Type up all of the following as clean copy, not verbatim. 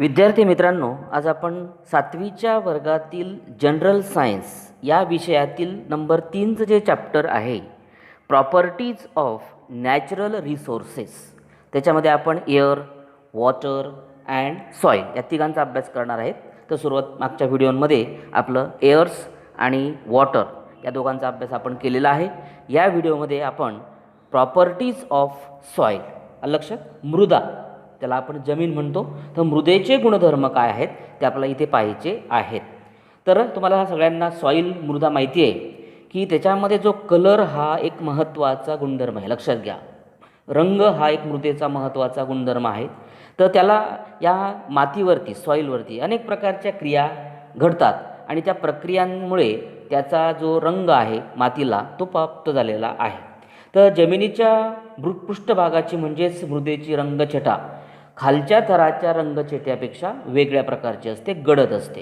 विद्यार्थी मित्रांनो, आज आपण 7वीच्या वर्गातील जनरल सायन्स या विषयातील नंबर 3चं जे चॅप्टर आहे प्रॉपर्टीज ऑफ नॅचरल रिसोर्सेस, त्याच्यामध्ये आपण एअर, वॉटर अँड सॉईल या तिघांचा अभ्यास करणार आहेत. तर सुरुवात मागच्या व्हिडिओमध्ये आपलं एअर्स आणि वॉटर या दोघांचा अभ्यास आपण केलेला आहे. या व्हिडिओमध्ये आपण प्रॉपर्टीज ऑफ सॉईल, लक्षात मृदा, त्याला आपण जमीन म्हणतो, तर मृदेचे गुणधर्म काय आहेत ते आपल्याला इथे पाहायचे आहेत. तर तुम्हाला सगळ्यांना सॉईल मृदा माहिती आहे की त्याच्यामध्ये जो कलर हा एक महत्त्वाचा गुणधर्म आहे. लक्षात घ्या, रंग हा एक मृदेचा महत्त्वाचा गुणधर्म आहे. तर त्याला या मातीवरती, सॉईलवरती अनेक प्रकारच्या क्रिया घडतात आणि त्या प्रक्रियांमुळे त्याचा जो रंग आहे मातीला तो प्राप्त झालेला आहे. तर जमिनीच्या पृष्ठभागाची म्हणजेच मृदेची रंगछटा खालच्या थराच्या रंगछट्यापेक्षा वेगळ्या प्रकारची असते, गडद असते.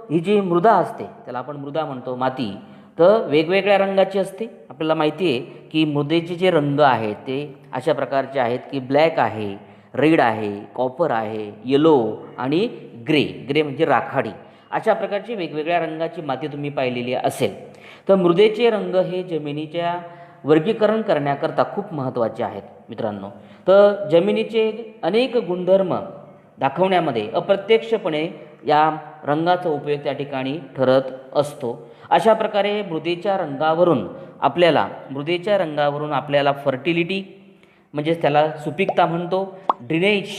ही जी मृदा असते त्याला आपण मृदा म्हणतो, माती, तर वेगवेगळ्या रंगाची असते. आपल्याला माहिती आहे की मृदेचे जे रंग आहेत ते अशा प्रकारचे आहेत की ब्लॅक आहे, रेड आहे, कॉपर आहे, येलो आणि ग्रे म्हणजे राखाडी. अशा प्रकारची वेगवेगळ्या रंगाची माती तुम्ही पाहिलेली असेल. तर मृदेचे रंग हे जमिनीच्या वर्गीकरण करण्याकरता खूप महत्त्वाचे आहेत मित्रांनो. तर जमिनीचे अनेक गुणधर्म दाखवण्यामध्ये अप्रत्यक्षपणे या रंगाचा उपयोग त्या ठिकाणी ठरत असतो. अशा प्रकारे मृदेच्या रंगावरून आपल्याला फर्टिलिटी म्हणजेच त्याला सुपीकता म्हणतो, ड्रेनेज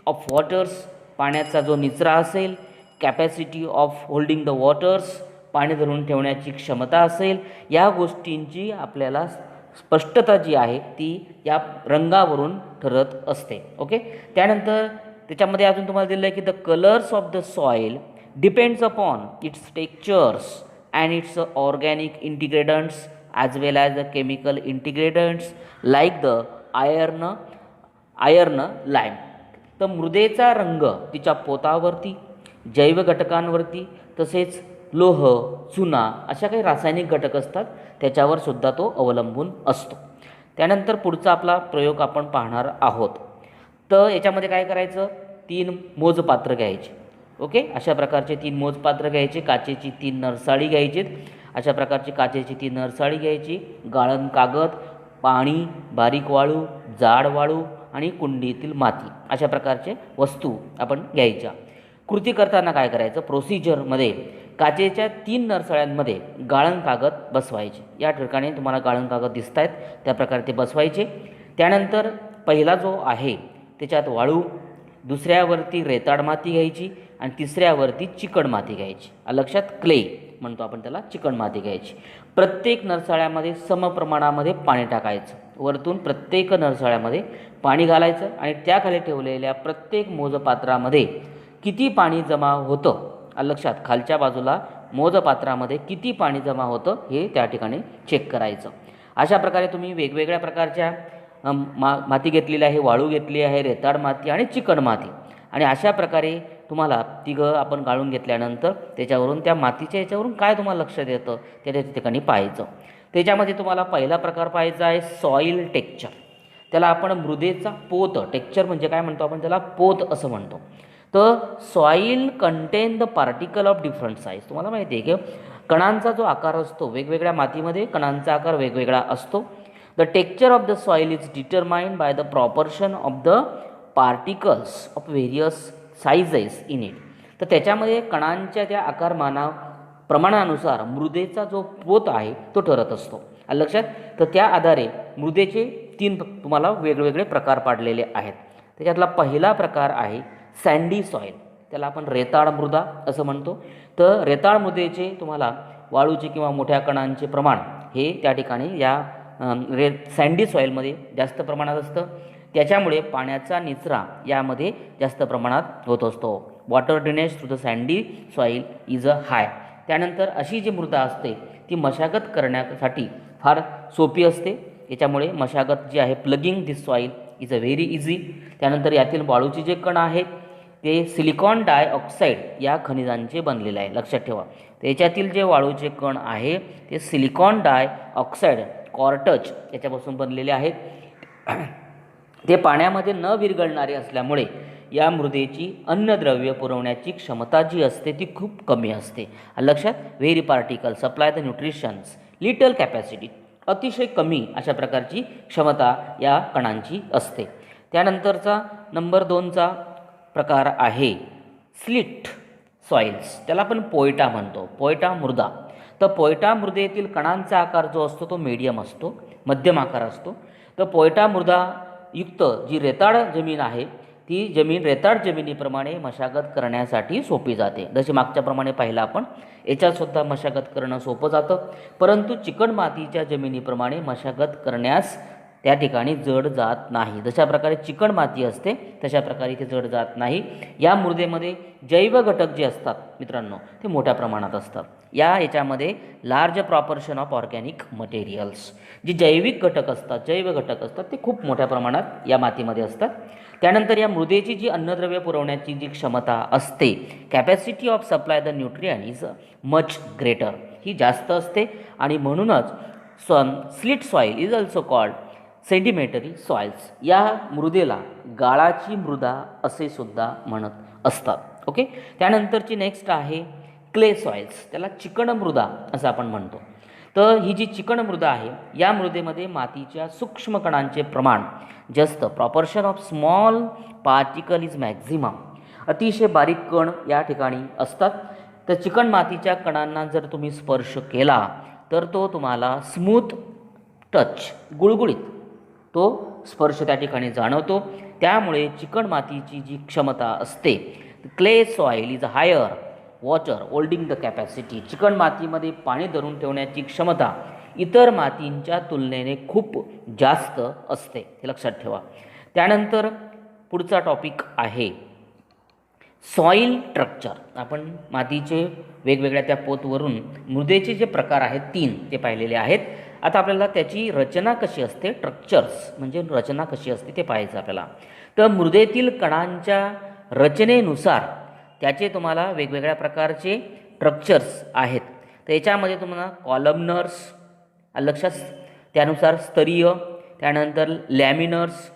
ऑफ वॉटर्स, पाण्याचा जो निचरा असेल, capacity of holding the waters, पाणी धरून ठेवण्याची क्षमता असेल, या गोष्टींची आपल्याला स्पष्टता जी आहे ती या रंगावरून ठरत असते. ओके, त्यानंतर त्याच्यामध्ये अजून तुम्हाला दिलं आहे की the colours of the soil depends upon its textures and its organic ingredients as well as the chemical ingredients like the iron lime. तर मृदेचा रंग तिच्या पोतावरती, जैव घटकांवरती, तसेच लोह, चुना अशा काही रासायनिक घटक असतात त्याच्यावर सुद्धा तो अवलंबून असतो. त्यानंतर पुढचा आपला प्रयोग आपण पाहणार आहोत. तर याच्यामध्ये काय करायचं, 3 मोजपात्र घ्यायचे. ओके, अशा प्रकारचे 3 मोजपात्र घ्यायचे. काचेची 3 नरसाळी घ्यायची, अशा प्रकारची काचेची 3 नरसाळी घ्यायची. गाळण कागद, पाणी, बारीक वाळू, जाड वाळू आणि कुंडीतील माती अशा प्रकारचे वस्तू आपण घ्यायच्या. कृती करताना काय करायचं, प्रोसिजरमध्ये काचेच्या 3 नरसाळ्यांमध्ये गाळण कागद बसवायचे. या ठिकाणी तुम्हाला गाळण कागद दिसत आहेत, त्या प्रकारे ते बसवायचे. त्यानंतर पहिला जो आहे त्याच्यात वाळू, दुसऱ्यावरती रेताड माती घ्यायची आणि तिसऱ्यावरती चिकण माती घ्यायची. लक्षात, क्ले म्हणतो आपण त्याला, चिकण माती घ्यायची. प्रत्येक नरसाळ्यामध्ये समप्रमाणामध्ये पाणी टाकायचं. वरतून प्रत्येक नरसाळ्यामध्ये पाणी घालायचं आणि त्याखाली ठेवलेल्या प्रत्येक मोजपात्रामध्ये किती पाणी जमा होतं, लक्षात, खालच्या बाजूला मोजपात्रामध्ये किती पाणी जमा होतं हे त्या ठिकाणी चेक करायचं. अशा प्रकारे तुम्ही वेगवेगळ्या प्रकारच्या माती घेतलेली आहे, वाळू घेतली आहे, रेताड माती आणि चिकण माती, आणि अशा प्रकारे तुम्हाला तिघं आपण गाळून घेतल्यानंतर त्याच्यावरून त्या मातीच्या याच्यावरून काय तुम्हाला लक्षात येतं त्या ठिकाणी पाहायचं. त्याच्यामध्ये तुम्हाला पहिला प्रकार पाहायचा आहे सॉईल टेक्चर. त्याला आपण मृदेचा पोत, टेक्चर म्हणजे काय म्हणतो आपण त्याला, पोत असं म्हणतो. तर soil content the particle of different size. तुम्हाला माहिती आहे की कणांचा जो आकार असतो, वेगवेगळ्या मातीमध्ये कणांचा आकार वेगवेगळा असतो. The texture of the soil is determined by the proportion of the particles of various sizes in it. तर त्याच्यामध्ये कणांच्या त्या प्रमाणानुसार मृदेचा जो पोत आहे तो ठरत असतो. लक्षात, तर त्या आधारे मृदेचे 3 तुम्हाला वेगवेगळे प्रकार पाडलेले आहेत. त्याच्यातला पहिला प्रकार आहे सँडी सॉईल. त्याला आपण रेताळ मृदा असं म्हणतो. तर रेताळ मृदेचे तुम्हाला वाळूचे किंवा मोठ्या कणांचे प्रमाण हे त्या ठिकाणी या सँडी सॉईलमध्ये जास्त प्रमाणात असतं. त्याच्यामुळे पाण्याचा निचरा यामध्ये जास्त प्रमाणात होत असतो. Water drainage through the sandy soil is a high. त्यानंतर अशी जी मृदा असते ती मशागत करण्यासाठी फार सोपी असते. याच्यामुळे मशागत जी आहे, plugging this soil is a very easy. त्यानंतर यातील वाळूचे जे कण आहेत ते सिलिकॉन डायऑक्साईड या खनिजांचे बनलेले आहे. लक्षात ठेवा, त्याच्यातील जे वाळूचे कण आहे ते सिलिकॉन डायऑक्साईड, कॉर्टज याच्यापासून बनलेले आहेत. ते पाण्यामध्ये न विरघळणारे असल्यामुळे या मृदेची अन्नद्रव्य पुरवण्याची क्षमता जी असते ती खूप कमी असते. लक्षात, very particle supply the nutritions, little capacity, अतिशय कमी अशा प्रकारची क्षमता या कणांची असते. त्यानंतरचा नंबर 2चा प्रकार आहे स्लिट सॉइल्स, त्याला आपण पोयटा म्हणतो, पोयटा मृदा. तर पोयटा मृदेतील कणांचा आकार जो असतो तो मीडियम असतो, मध्यम आकार असतो. तर पोयटा मृदा युक्त जी रेताळ जमीन आहे ती जमीन रेताळ जमिनीप्रमाणे मशागत करण्यासाठी सोपी जाते. जसे मागच्याप्रमाणे पाहिलं आपण, याच्यातसुद्धा मशागत करणं सोपं जातं, परंतु चिकण मातीच्या जमिनीप्रमाणे मशागत करण्यास त्या ठिकाणी जड जात नाही. जशा प्रकारे चिकण माती असते तशा प्रकारे इथे जड जात नाही. या मृदेमध्ये जैव घटक जे असतात मित्रांनो ते मोठ्या प्रमाणात असतात. याच्यामध्ये large proportion of organic materials, जे जैविक घटक असतात, जैव घटक असतात ते खूप मोठ्या प्रमाणात या मातीमध्ये असतात. त्यानंतर या मृदेची जी अन्नद्रव्य पुरवण्याची जी क्षमता असते, capacity of supply the nutrient is much greater, ही जास्त असते. आणि म्हणूनच silt soil is also called sedimentary soils. या मृदेला गाळाची मृदा असे सुद्धा म्हणत असतात. ओके. त्यानंतरची नेक्स्ट आहे क्ले सॉइल्स, त्याला चिकण मृदा असं आपण म्हणतो. तर ही जी चिकण मृदा आहे या मृदेमध्ये मातीच्या सूक्ष्म कणांचे प्रमाण जास्त, proportion of small particle is maximum, अतिशय बारीक कण या ठिकाणी असतात. तर चिकण मातीच्या कणांना जर तुम्ही स्पर्श केला तर तो तुम्हाला स्मूथ टच, गुळगुळीत तो स्पर्श त्या ठिकाणी जाणवतो. त्यामुळे चिकण मातीची जी क्षमता असते, clay soil is higher water holding the capacity, चिकण मातीमध्ये पाणी धरून ठेवण्याची क्षमता इतर मातींच्या तुलनेने खूप जास्त असते, हे लक्षात ठेवा. त्यानंतर पुढचा टॉपिक आहे सॉईल स्ट्रक्चर. आपण मातीचे वेगवेगळ्या त्या पोतवरून मृदेचे जे प्रकार आहेत 3 ते पाहिलेले आहेत. आता आपल्याला त्याची रचना कशी असते, स्ट्रक्चर्स म्हणजे रचना कशी असते ते पाहायचं आपल्याला. तर मृदेतील कणांच्या रचनेनुसार त्याचे तुम्हाला वेगवेगळ्या प्रकारचे स्ट्रक्चर्स आहेत. तर याच्यामध्ये तुम्हाला कॉलमनर्स लक्षात, त्यानुसार स्तरीय, त्यानंतर लॅमिनर्स,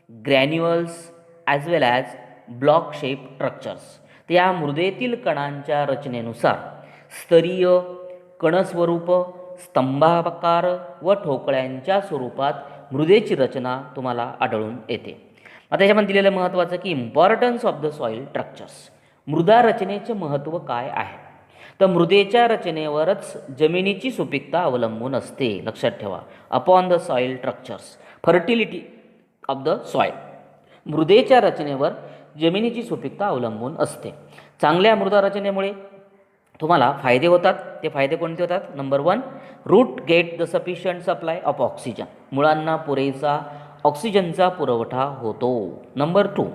granules as well as block shape structures. तर या मृदेतील कणांच्या रचनेनुसार स्तरीय, कणस्वरूप, स्तंभाकार व ठोकळ्यांच्या स्वरूपात मृदेची रचना तुम्हाला आढळून येते. आता त्याच्यामध्ये दिलेलं महत्त्वाचं की importance of the soil structures, मृदा रचनेचे महत्त्व काय आहे. तर मृदेच्या रचनेवरच जमिनीची सुपीकता अवलंबून असते, लक्षात ठेवा. Upon the soil structures fertility of the soil, मृदेच्या रचनेवर जमिनीची सुपीकता अवलंबून असते. चांगल्या मृदा रचनेमुळे तुम्हाला फायदे होतात. ते फायदे कोणते होतात? Number 1, root get the sufficient supply of oxygen, मुळांना पुरेसा ऑक्सिजनचा पुरवठा होतो. Number 2,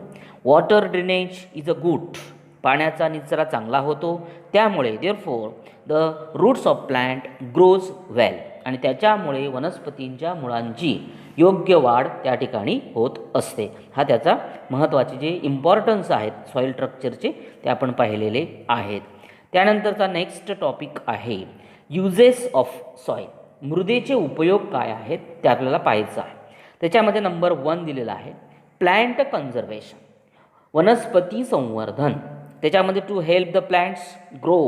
water drainage is a good, पाण्याचा निचरा चांगला होतो. त्यामुळे therefore the roots of plant grows well, आणि त्याच्यामुळे वनस्पतींच्या मुळांची योग्य वाढ त्या ठिकाणी होत असते. हा त्याचा महत्त्वाचे जे इम्पॉर्टन्स आहेत सॉईल स्ट्रक्चरचे ते आपण पाहिलेले आहेत. त्यानंतरचा नेक्स्ट टॉपिक आहे युजेस ऑफ सॉईल, मृदेचे उपयोग काय आहेत ते आपल्याला पाहायचं आहे. त्याच्यामध्ये नंबर 1 दिलेला आहे प्लांट कन्झर्वेशन, वनस्पती संवर्धन. त्याच्यामध्ये to help the plants grow,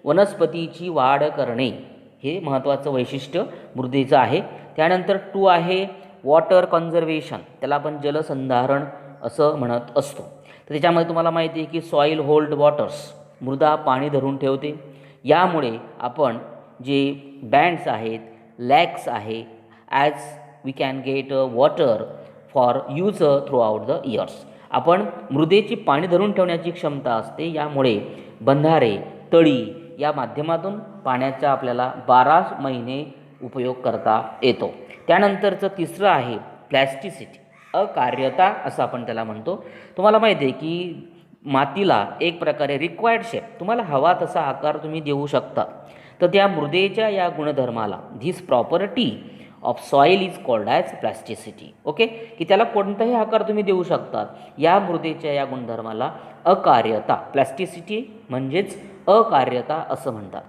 वनस्पतीची वाढ करणे हे महत्त्वाचं वैशिष्ट्य मृदेचं आहे. त्यानंतर 2 आहे वॉटर कन्झर्वेशन, त्याला आपण जलसंधारण असं म्हणत असतो. तर त्याच्यामध्ये तुम्हाला माहिती आहे की सॉईल होल्ड वॉटर्स, मृदा पाणी धरून ठेवते. यामुळे आपण जे बँड्स आहेत, लॅक्स आहे, as we can get water for use throughout the years, आपण मृदेची पाणी धरून ठेवण्याची क्षमता असते. यामुळे बंधारे, तळी या माध्यमातून पाण्याचा आपल्याला 12 महिने उपयोग करता येतो. त्यानंतरचं 3रं आहे प्लॅस्टिसिटी, अकार्यता असं आपण त्याला म्हणतो. तुम्हाला माहिती आहे की मातीला एक प्रकारे रिक्वायर्ड शेप, तुम्हाला हवा तसा आकार तुम्ही देऊ शकता. तर त्या मृदेच्या या गुणधर्माला, this property of soil is called as plasticity. Okay, की त्याला कोणताही आकार तुम्ही देऊ शकता. या मृदेच्या या गुणधर्माला अकार्यता, प्लॅस्टिसिटी म्हणजेच अकार्यता असं म्हणतात.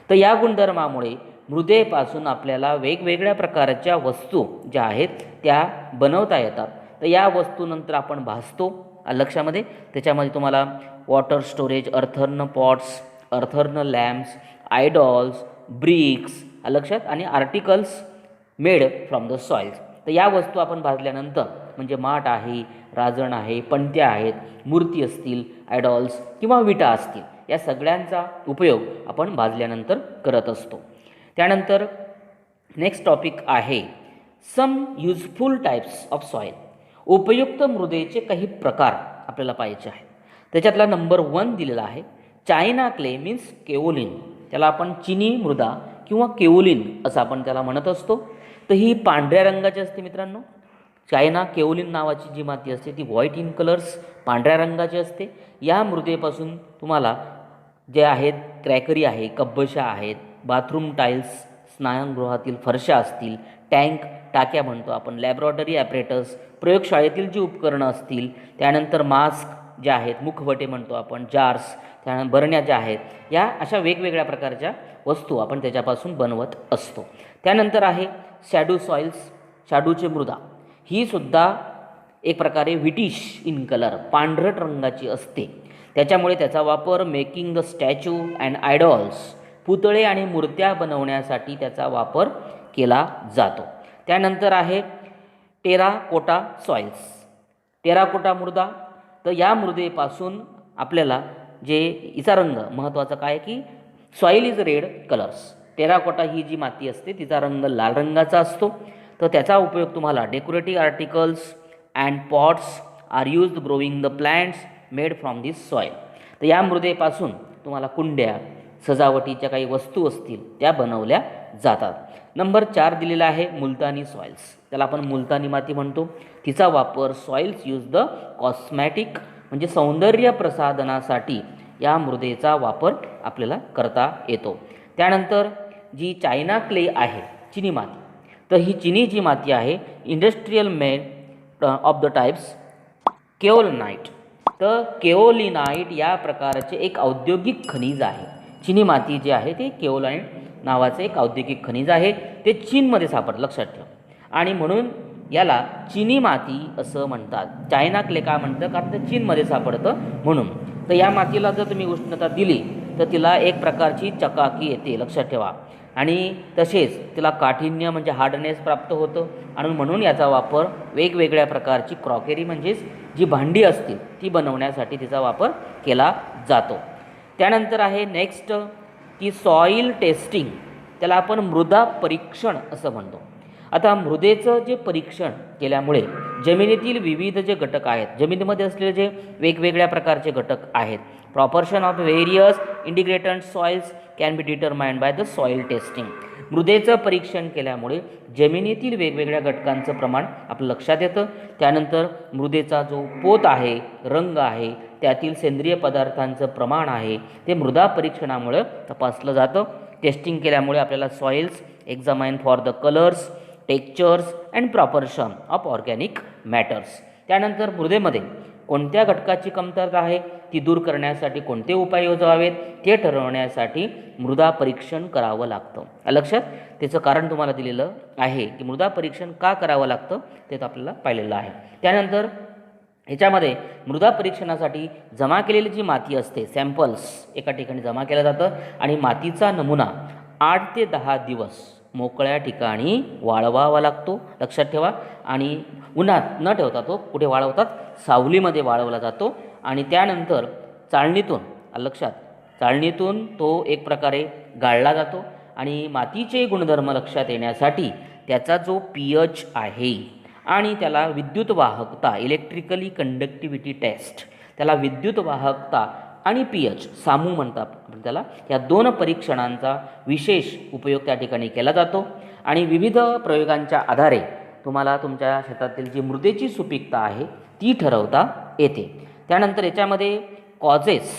तर या गुणधर्मामुळे मृदेपासून आपल्याला वेगवेगळ्या प्रकारच्या वस्तू ज्या आहेत त्या बनवता येतात. तर या वस्तूनंतर आपण भासतो लक्षामध्ये त्याच्यामध्ये तुम्हाला water storage, earthen pots, earthen lamps, idols, bricks लक्षात आणि articles made from the soils. तर या वस्तू आपण भाजल्यानंतर म्हणजे माठ आहे, राजण आहे, पणत्या आहेत, मूर्ती असतील, आयडॉल्स किंवा विटा असतील, या सगळ्यांचा उपयोग आपण भाजल्यानंतर करत असतो. त्यानंतर नेक्स्ट टॉपिक आहे सम युजफुल टाईप्स ऑफ सॉईल. उपयुक्त मृदेचे काही प्रकार आपल्याला पाहायचे आहेत. त्याच्यातला नंबर 1 दिलेला आहे चायना क्ले मीन्स केओलिन. त्याला आपण चिनी मृदा किंवा केओलिन असं आपण त्याला म्हणत असतो. तर ही पांढऱ्या रंगाची असते मित्रांनो. चायना केओलिन नावाची जी माती असते ती व्हाईट इन कलर्स, पांढऱ्या रंगाची असते. या मृदेपासून तुम्हाला जे आहेत क्रॅकरी आहे, कब्बशा आहेत, बाथरूम टाईल्स, स्नानगृहातील फरशा असतील, टँक टाक्या म्हणतो आपण, लॅबॉरेटरी ॲपरेटस, प्रयोगशाळेतील जी उपकरणं असतील, त्यानंतर मास्क जे आहेत, मुखवटे म्हणतो आपण, जार्स, त्यानंतर बरण्या ज्या आहेत, या अशा वेगवेगळ्या प्रकारच्या वस्तू आपण त्याच्यापासून बनवत असतो. त्यानंतर आहे शॅडो सॉइल्स, शाडूची मृदा. ही सुद्धा एक प्रकारे व्हिटिश इन कलर, पांढरट रंगाची असते. त्याच्यामुळे त्याचा वापर making the statue and idols, पुतळे आणि मूर्त्या बनवण्यासाठी त्याचा वापर केला जातो. त्यानंतर आहे टेराकोटा सॉइल्स, टेराकोटा मृदा. तर या मृदेपासून आपल्याला जे हिचा रंग महत्त्वाचा काय की soil is red colours. Terracotta ही जी माती असते तिचा रंग लाल रंगाचा असतो. तर त्याचा उपयोग तुम्हाला decorative articles and pots are used growing the plants made from this soil. तर या मृदेपासून तुम्हाला कुंड्या, सजावटीच्या काही वस्तू असतील त्या बनवल्या जातात. नंबर 4 दिलेला आहे मुलतानी सॉइल्स. त्याला आपण मुलतानी माती म्हणतो. तिचा वापर सॉइल्स यूज द कॉस्मॅटिक म्हणजे सौंदर्य प्रसाधनासाठी या मृदेचा वापर आपल्याला करता येतो. त्यानंतर जी चायना क्ले आहे, चिनी माती. तर ही चिनी जी माती आहे industrial made of the types kaolinite. तर केओलिनाइट या प्रकारचे एक औद्योगिक खनिज आहे. चिनी माती जे आहे ते केओलाइट नावाचे एक औद्योगिक खनिज आहे. ते चीनमध्ये सापडतं, लक्षात ठेवा. आणि म्हणून याला चिनी माती असं म्हणतात. चायना क्ले का म्हणतं कारण ते चीनमध्ये सापडतं म्हणून. तर या मातीला जर तुम्ही उष्णता दिली तर तिला एक प्रकारची चकाकी येते, लक्षात ठेवा. आणि तसेच तिला काठिण्य म्हणजे हार्डनेस प्राप्त होतं. आणि म्हणून याचा वापर वेगवेगळ्या प्रकारची क्रॉकेरी म्हणजेच जी भांडी असतील ती बनवण्यासाठी तिचा वापर केला जातो. त्यानंतर आहे नेक्स्ट की सॉईल टेस्टिंग. त्याला आपण मृदा परीक्षण असं म्हणतो. आता मृदेचं जे परीक्षण केल्यामुळे जमिनीतील विविध जे घटक आहेत, जमिनीमध्ये असलेले जे वेगवेगळ्या प्रकारचे घटक आहेत, proportion of various integrated soils can be determined by the soil testing. मृदेचं परीक्षण केल्यामुळे जमिनीतील वेगवेगळ्या घटकांचं प्रमाण आपलं लक्षात येतं. त्यानंतर मृदेचा जो पोत आहे, रंग आहे, त्यातील सेंद्रिय पदार्थांचं प्रमाण आहे ते मृदा परीक्षणामुळे तपासलं जातं. टेस्टिंग केल्यामुळे आपल्याला soils examine for the colours, textures and proportion of organic matters. त्यानंतर मृदेमध्ये कोणत्या घटकाची कमतरता आहे ती दूर करण्यासाठी कोणते उपाय योजावेत ते ठरवण्यासाठी मृदा परीक्षण करावं लागतं. लक्षात त्याचं कारण तुम्हाला दिलेलं आहे की मृदा परीक्षण का करावं लागतं ते आपल्याला पाहिलेलं आहे. त्यानंतर ह्याच्यामध्ये मृदा परीक्षणासाठी जमा केलेली जी माती असते, सॅम्पल्स एका ठिकाणी जमा केलं जातं आणि मातीचा नमुना 8 ते 10 दिवस मोकळ्या ठिकाणी वाळवावा लागतो, लक्षात ठेवा. आणि उन्हात न ठेवता तो कुठे वाळवतात, सावलीमध्ये वाळवला जातो. आणि त्यानंतर चाळणीतून, लक्षात, चाळणीतून तो एक प्रकारे गाळला जातो. आणि मातीचे गुणधर्म लक्षात येण्यासाठी त्याचा जो pH आहे आणि त्याला विद्युत वाहकता, इलेक्ट्रिकली कंडक्टिव्हिटी टेस्ट, त्याला विद्युत वाहकता आणि pH सामू म्हणतात आपण त्याला, या 2 परीक्षणांचा विशेष उपयोग त्या ठिकाणी केला जातो. आणि विविध प्रयोगांच्या आधारे तुम्हाला तुमच्या शेतातील जी मृदेची सुपीकता आहे ती ठरवता येते. त्यानंतर याच्यामध्ये causes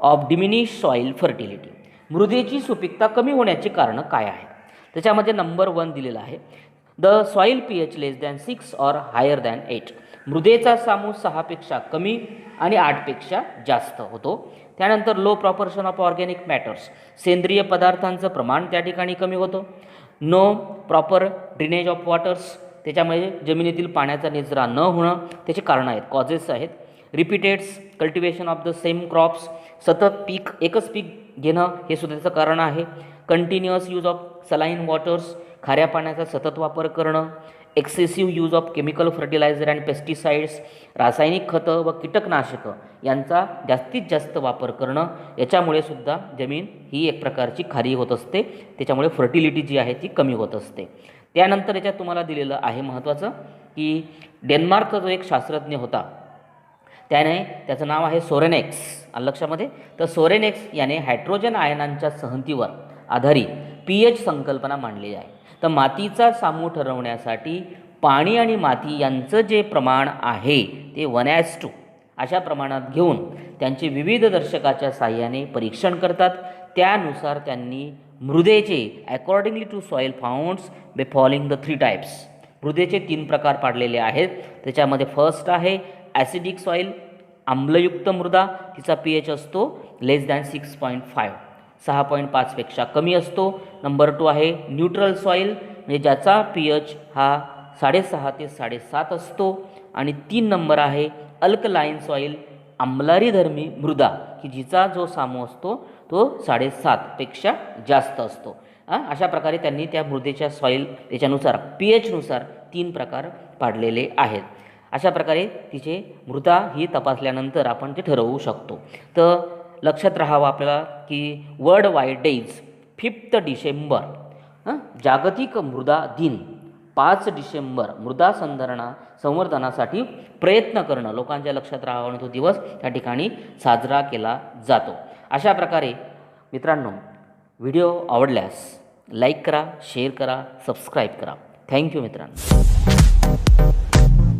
of diminish soil fertility, मृदेची सुपीकता कमी होण्याची कारणं काय आहेत. त्याच्यामध्ये नंबर 1 दिलेला आहे the soil pH less than 6 और हायर दॅन 8. मृदेचा सामू 6 पेक्षा कमी आणि 8 पेक्षा जास्त होतो. त्यानंतर low proportion of organic matters, सेंद्रिय पदार्थांचं प्रमाण त्या ठिकाणी कमी होतं. No proper drainage of waters, त्याच्यामुळे जमिनीतील पाण्याचा निचरा न होणं त्याची कारणं आहेत, कॉजेस आहेत. Repeated cultivation of the same crops, सतत एकच पीक घेणं हे सुद्धा त्याचं कारण आहे. Continuous use of saline waters, खाऱ्या पाण्याचा सतत वापर करणं. Excessive use of chemical fertiliser and pesticides, रासायनिक खतं व कीटकनाशकं यांचा जास्तीत जास्त वापर करणं, याच्यामुळे सुद्धा जमीन ही एक प्रकारची खारी होत असते, त्याच्यामुळे फर्टिलिटी जी आहे ती कमी होत असते. त्यानंतर याच्यात तुम्हाला दिलेलं आहे महत्त्वाचं की डेन्मार्कचा जो एक शास्त्रज्ञ होता त्याचं नाव आहे सोरेनेक्स, लक्षामध्ये. तर सोरेनेक्स याने हायड्रोजन आयनांच्या सहंतीवर आधारित pH संकल्पना मांडलेली आहे. तर मातीचा सामू ठरवण्यासाठी पाणी आणि माती यांचं जे प्रमाण आहे ते 1:2 अशा प्रमाणात घेऊन त्यांचे विविध दर्शकाच्या साहाय्याने परीक्षण करतात. त्यानुसार त्यांनी मृदेचे accordingly to soil founds by following the 3 types, मृदेचे 3 प्रकार पाडलेले आहेत. त्याच्यामध्ये फर्स्ट आहे ॲसिडिक सॉईल, आम्लयुक्त मृदा, तिचा pH असतो <6.5, 6.5पेक्षा कमी असतो. नंबर 2 आहे न्यूट्रल सॉईल, म्हणजे ज्याचा pH हा 6.5 ते 7.5 असतो. आणि 3 नंबर आहे अल्कलाईन सॉईल, आम्लारीधर्मी मृदा, की जिचा जो सामू असतो तो 7.5पेक्षा जास्त असतो. अशा प्रकारे त्यांनी त्या मृदेच्या सॉईल त्याच्यानुसार pHनुसार 3 प्रकार पाडलेले आहेत. अशा प्रकारे तिचे मृदा ही तपासल्यानंतर आपण ते ठरवू शकतो. तर लक्षात राहावं आपल्याला की वर्ल्ड वाईड डेज 5 डिसेंबर जागतिक मृदा दिन, 5 डिसेंबर मृदा संवर्धनासाठी प्रयत्न करणं, लोकांच्या लक्षात राहावं, तो दिवस त्या ठिकाणी साजरा केला जातो. अशा प्रकारे मित्रांनो, व्हिडिओ आवडल्यास लाईक करा, शेअर करा, सबस्क्राईब करा. थँक्यू मित्रांनो.